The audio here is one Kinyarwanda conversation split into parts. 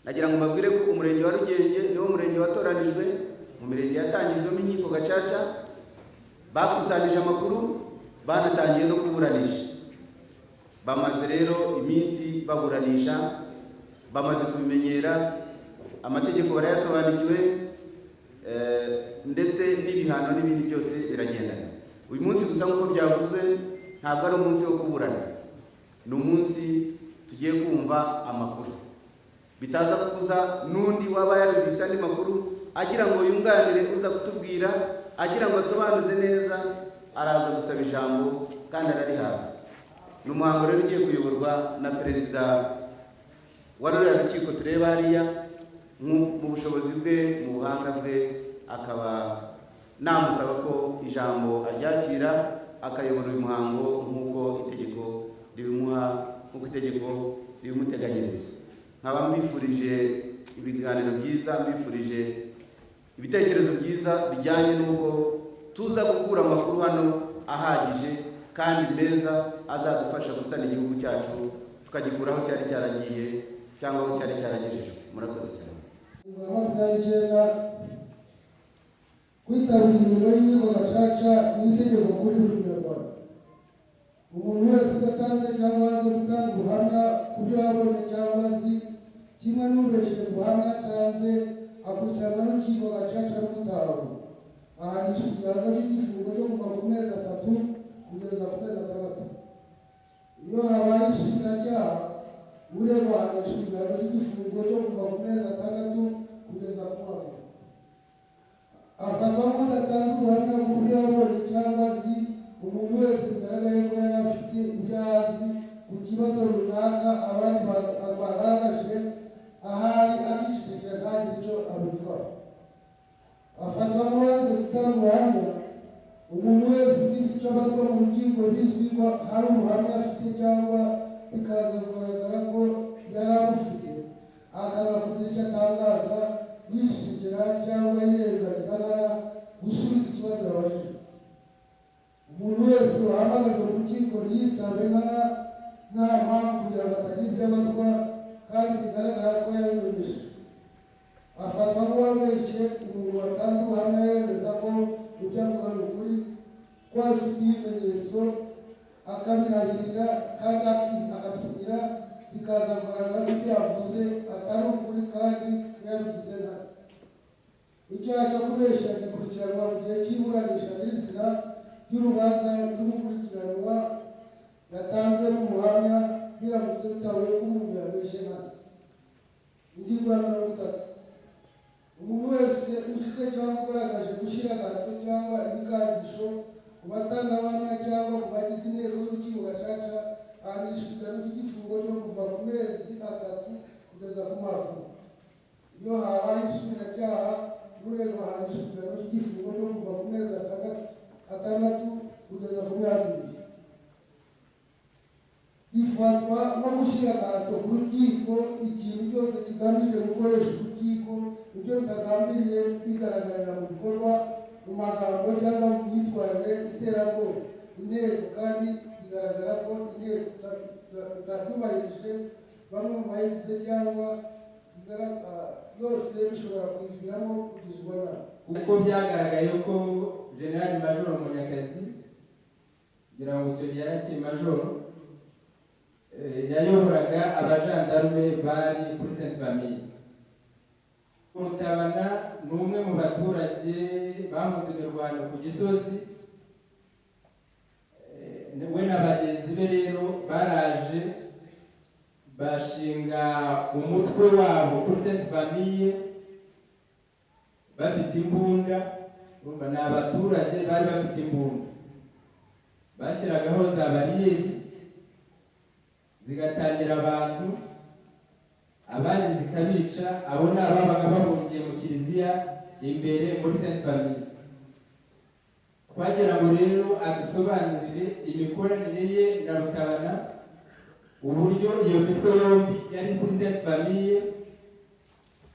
nagira ngo mbabwire ko umurenge wa Rugenge niwo murenge watoranijwe mu mirenge yatangijwemo inkiko gacaca, bakusanije amakuru, banatangiye no kuburanisha. Bamaze rero iminsi baburanisha, bamaze kubimenyera, amategeko barayasobanukiwe, ndetse n'ibihano n'ibindi byose biragendana. Uyu munsi gusa nk'uko byavuze ntabwo ari umunsi wo kuburana, ni umunsi tugiye kumva amakuru, bitaza kubuza n'undi waba yarumvise andi makuru agira ngo yunganire uza kutubwira, agira ngo asobanuze neza, araza gusaba ijambo kandi ararihabwa. Ni umuhango rero ugiye kuyoborwa na perezida wa ruriya rukiko tureba hariya, mu bushobozi bwe, mu buhanga bwe, akaba namusaba ko ijambo aryakira akayobora uyu muhango nk'uko itegeko ribimuha, nk'uko itegeko ribimuteganyiriza. Nkaba mbifurije ibiganiro byiza, mbifurije ibitekerezo byiza bijyanye n'uko tuza gukura amakuru hano ahagije kandi meza azadufasha gusana igihugu cyacu, tukagikura aho cyari cyaragiye cyangwa aho cyari cyaragejejwe. Murakoze cyane. Kwitabira imirimo y'inkiko gacaca ni itegeko kuri buri munyarwanda. Umuntu wese udatanze cyangwa aze gutanga ubuhamya ku byo yabonye cyangwa azi, kimwe n'ubeshyira ubuhamya atanze, akurikiranwa n'urukiko gacaca n'umutawe, ahanishwa igihano cy'igifungo cyo kuva ku mezi 3 kugeza ku mezi 6. Iyo habaye isubiracyaha, uregwa ahanishwa igihano cy'igifungo cyo kuva ku mezi 6 kugeza ku mwaka. Afatwa nk'udatanze ubuhamya ku byo yabonye cyangwa azi, umuntu wese bigaragaye ko yari afite ibyo azi ku kibazo runaka abandi bagaragaje, ahari akicecekera ntagire icyo abivugaho. Afatwa nk'uwaze gutanga ubuhamya umuntu wese ugize icyo abazwa mu rukiko bizwi ko hari ubuhamya afite cyangwa bikaza kugaragara ko yari abufite, akaba kugira icyo atangaza, yishishikira cyangwa yirengagiza nkana gusubiza ikibazo yabajije. Umuntu wese wahamagajwe mu rukiko ntiyitabe nkana nta mpamvu kugira ngo atagira ibyo abazwa kandi bigaragara ko yabimenyesheje. Afatwa nk'uwabeshye umuntu watanze ubuhamya yemeza ko ibyo avuga ari ukuri, ko afitiye ibimenyetso, akabirahirira kandi akabisinyira, bikaza kugaragara ko ibyo yavuze atari ukuri kandi yabigize nabi. Icyaha cyo kubeshya gikurikiranwa mu gihe cy'iburanisha nyirizina ry'urubanza ruri gukurikiranwa yatanze n'ubuhamya, biramutse bitahuye ko umuntu yabeshye nabi. Ingingo ya 30. Umuntu wese ushyize cyangwa ugaragaje gushyira agahato cyangwa ibikangisho ku batangabuhamya cyangwa ku bagize inteko y'urukiko gacaca, ahanishwa igihano cy'igifungo cyo kuva ku mezi 3 kugeza ku mwaka. Iyo habaye isubiracyaha, uregwa ahanishwa igihano cy'igifungo cyo kuva ku mezi 6 kugeza ku myaka 2. Bifatwa no gushyira agahato ku rukiko ikintu cyose kigamije gukoresha urukiko ibyo bitagambiriye bigaragarira mu bikorwa, mu magambo cyangwa mu myitwarire iterabwoba inteko, kandi bigaragara ko inteko itabyubahirije bamwe mu bayigize cyangwa yose bishobora kuyiviramo kugizwa nabi. Uko byagaragaye ko General Major Munyakazi, kugira ngo icyo gihe yarakiri majoro, yayoboraga abajandarume bari kuri Sainte Famille. Rutabana ni umwe mu baturage bahunze imirwano ku Gisozi, we na bagenzi be rero baraje bashinga umutwe wabo kuri Sainte Famille bafite imbunda. Urumva ni abaturage bari bafite imbunda, bashyiragaho za bariyeri zigatangira abantu, abandi zikabica. Abo ni ababaga bahungiye mu kiliziya imbere muri Sainte Famille. Twagira ngo rero adusobanurire imikoranire ye na Rutabana, uburyo iyo mitwe yombi yari kuri Sainte Famille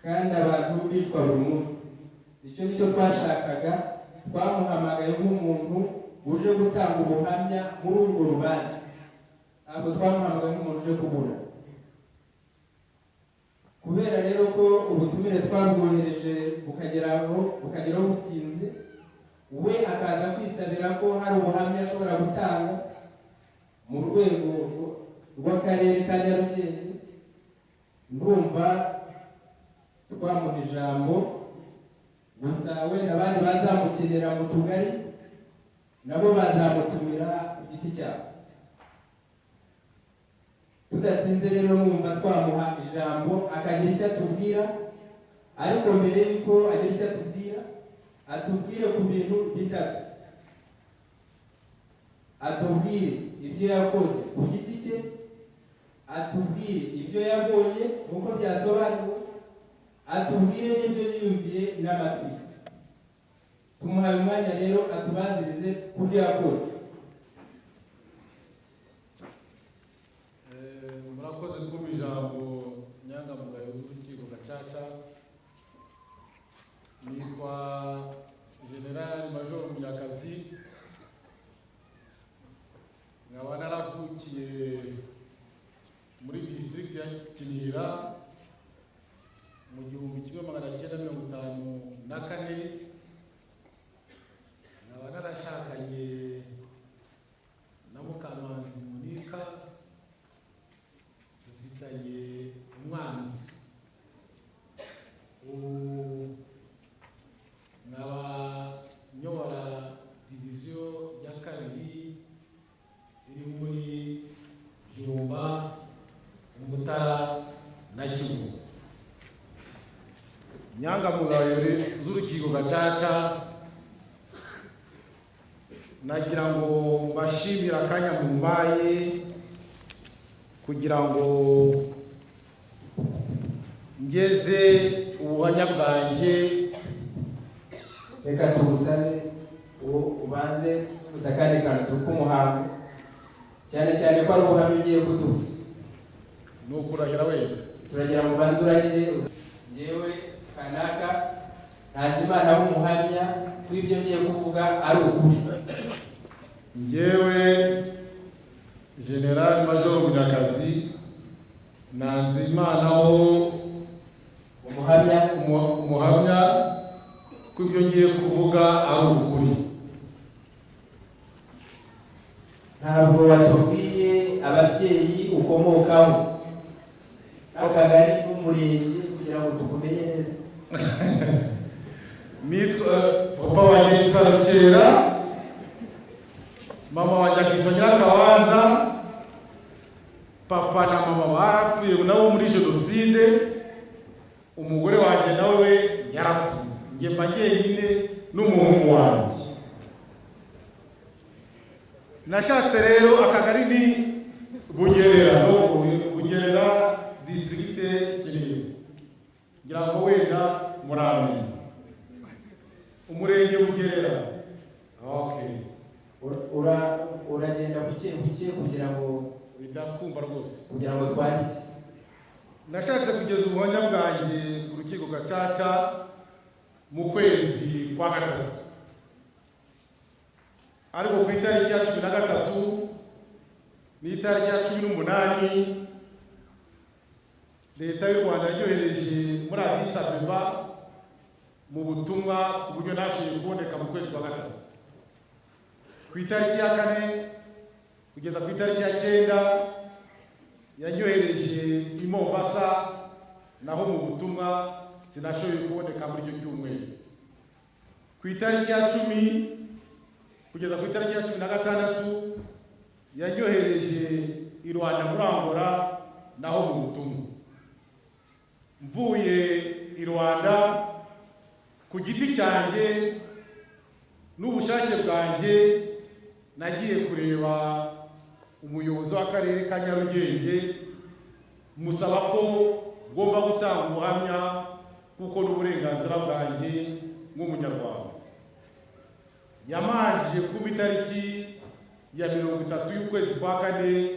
kandi abantu bicwa buri munsi. Icyo nicyo twashakaga, twamuhamagaye nk'umuntu uje gutanga ubuhamya muri urwo rubanza, ntabwo twamuhamagaye nk'umuntu uje kubura. kubera rero ko ubutumire twabwohereje bukageraho butinze, we akaza kwisabira ko hari ubuhamya ashobora gutanga mu rwego rw'akarere ka Nyarugenge, ndumva twamuha ijambo. Gusa wenda abandi bazamukenera mu tugari nabo bazamutumira ku giti cyabo. Tudatinze rero mwumva twamuha ijambo akagira icyo atubwira, ariko mbere yuko agira icyo atubwira, atubwire ku bintu bitatu. Atubwire ibyo yakoze ku giti cye, atubwire ibyo yabonye nk'uko byasobanuwe, atubwire n'ibyo yiyumviye n'amatwi. Tumuhaye umwanya rero atubanzirize ku byo yakoze. Murakoze kumva ijambo nyangamugayo z'urukiko Gacaca. Nitwa General Major Munyakazi, nkaba naravukiye muri district ya Kinihira mu 1954. Nkaba narashakanye na Mukamanzi Monika, dufitanye umwana. Nkaba nyobora diviziyo ya kabiri iri muri Byumba, Umutara na Kivu. Nyangamugayo z'urukiko Gacaca, nagira ngo bashimira akanya mumbaye kugira ngo ngeze ubuhamya bwanjye. Reka tugusabe ubanze uza kandi kantu k'umuhango, cyane cyane ko ari ubuhamya ugiye kutuha. Ni ukurahira wenda turagira mu banze urahire. Njyewe kanaka Ntazimana w'umuhamya w'ibyo ngiye kuvuga ari ukuri. Njyewe General Major Munyakazi Ntazimana umuhamya ko ibyo ngiye kuvuga ari ukuri. Ntabwo watubwiye ababyeyi ukomokaho n'akagari n'umurenge kugira ngo tukumenye neza. Nitwa papa wanjye yitwa Rukera, mama wanjye akitwa Nyirakabanza. Papa na mama barapfuye nabo muri Jenoside, umugore wanjye nawe yarapfuye. Njye mba jyenyine n'umuhungu wanjye. Nashatse rero akagari ni Bugerera district Kinihira, ngira ngo wenda muramenye. Umurenge Bugerera. Okay. Uragenda buke kugira ngo bidakumva rwose, kugira ngo twandike. Nashatse kugeza ubuhamya bwanjye ku rukiko Gacaca mu kwezi kwa gatatu, ariko ku itariki ya 13 n'itariki ya 18 leta y'u Rwanda yohereje muri Addis Abeba mu butumwa ku buryo nashoboye kuboneka mu kwezi kwa gatatu. Ku itariki ya 4 kugeza ku itariki ya 9 yanyohereje i Mombasa, naho mu butumwa sinashoboye kuboneka muri icyo cyumweru. Ku itariki ya 10 kugeza ku itariki ya 16 yanyohereje i Rwanda muri Angola, naho mu butumwa. Mvuye i Rwanda ku giti cyanjye n'ubushake bwanjye, nagiye kureba umuyobozi w'akarere ka Nyarugenge musaba ko ngomba gutanga ubuhamya kuko n'uburenganzira bwanjye nk'umunyarwanda. Yamanjije ku itariki ya 30 y'ukwezi kwa 4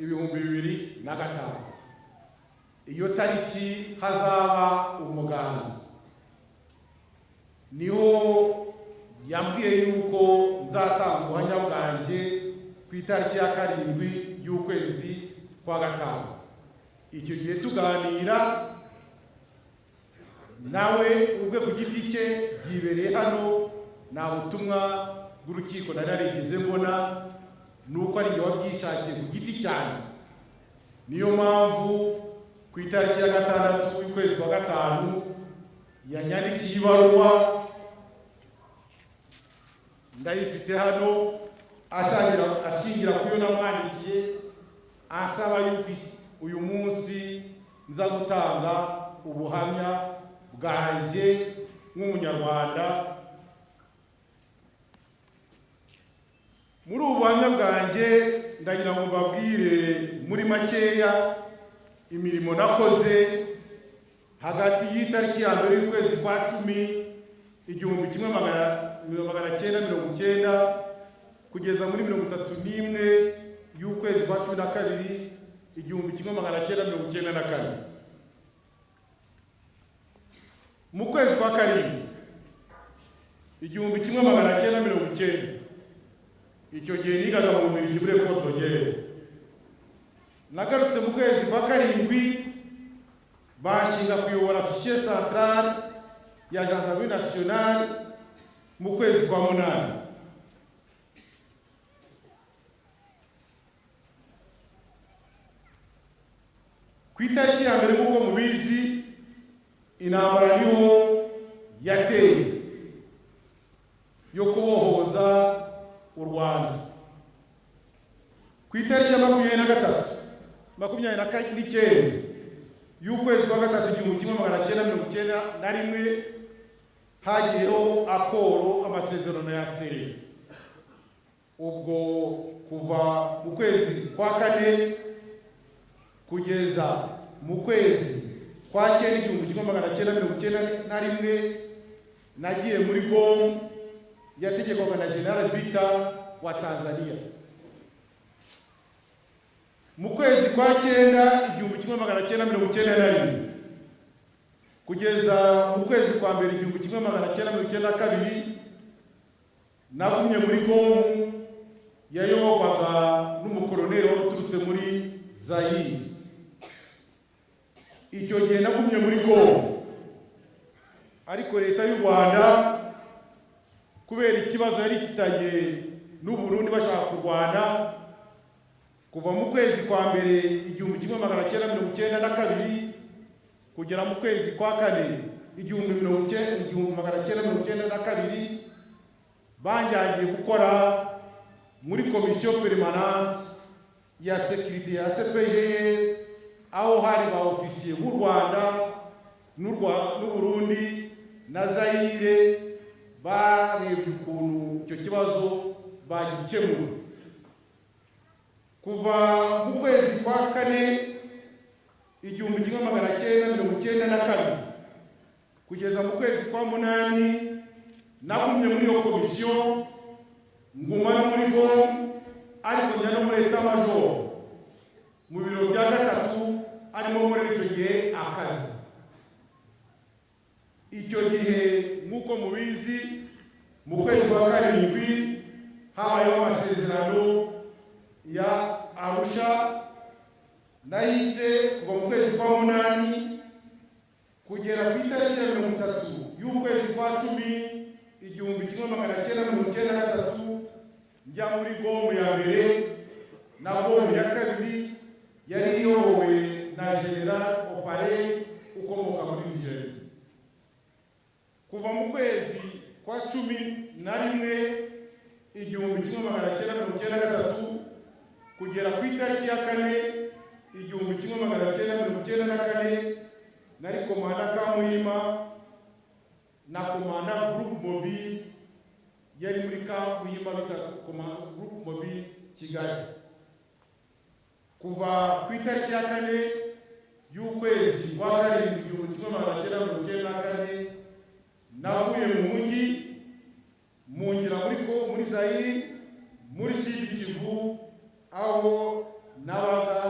2005. Iyo tariki hazaba umuganda. Niho yambwiye yuko nzatanga ubuhamya bwanjye ku itariki ya 7 y'ukwezi kwa 5. icyo gihe tuganira nawe ubwe ku giti cye yibereye hano, nta butumwa bw'urukiko nari narigeze mbona, nuko ari njye wabyishakiye ku giti cyane. Niyo mpamvu ku itariki ya 6 y'ukwezi kwa 5 yanyandikiye ibaruwa, ndayifite hano, ashingira ku yo namwandikiye, asaba yuko uyu munsi nza gutanga ubuhamya bwanjye nk'umunyarwanda. Muri ubu buhamya bwanjye ndagira ngo mbabwire muri makeya imirimo nakoze hagati y'itariki ya 1 y'ukwezi kwa 10 1990 kugeza muri 31 y'ukwezi kwa 12 1994. Mu kwezi kwa 7 1990, icyo gihe nigaga mu Bubiligi muri Ecole de Guerre. Nagarutse mu kwezi kwa 7 bashinga kuyobora fichier central ya Gendarmerie Nationale mu kwezi kwa 8. Ku itariki ya 1 nk'uko mubizi, intambara niho yateye yo kubohoza u Rwanda. Ku itariki ya 29 y'ukwezi kwa 3 1991 hagiyeho akoro, amasezerano ya Sere. Ubwo kuva mu kwezi kwa 4 kugeza mu kwezi kwa 9 1991 nagiye muri GOM yategekwaga na General Bita wa Tanzania. Mu kwezi kwa 9 1991 kugeza mu kwezi kwa 2 1992 nagumye muri GOM yayoborwaga n'umukoloneli waturutse muri Zaire. Icyo gihe nagumye muri GOM, ariko leta y'u Rwanda kubera ikibazo yari ifitanye n'u Burundi bashaka kurwana, kuva mu kwezi kwa 1 1992 kugera mu kwezi kwa 4 1992 banjyangiye gukora muri komisiyo permanente ya sécurité ya CPG, aho hari ba ofisiye b'u Rwanda n'u Burundi na Zaire barebye ukuntu icyo kibazo bagikemura. Kuva mu kwezi kwa 4 1994 kugeza mu kwezi kwa 8 nagumye muri iyo komisiyo, nguma no muri GOM, ariko njya no muri état-major mu biro bya 3 arimo muri icyo gihe akazi. Icyo gihe nk'uko mubizi, mu kwezi kwa 7 habayeho amasezerano ya Arusha. Nahise kuva mu kwezi kwa 8 kugera ku itariki ya 30 y'ukwezi kwa 10 1993 njya muri GOM ya mbere na GOM ya kabiri yari iyobowe na General Opare ukomoka muri Nigeria. Kuva mu kwezi kwa 11 1993 kugera ku itariki ya 4 1994 nari komanda Kamuhima na komanda Groupe Mobile yari muri Kamuhima bita komanda Groupe Mobile Kigali. Kuva ku itariki ya 4 y'ukwezi kwa 7 1994 navuye mu mujyi mungira muri Zaire muri Sud Kivu, aho nabaga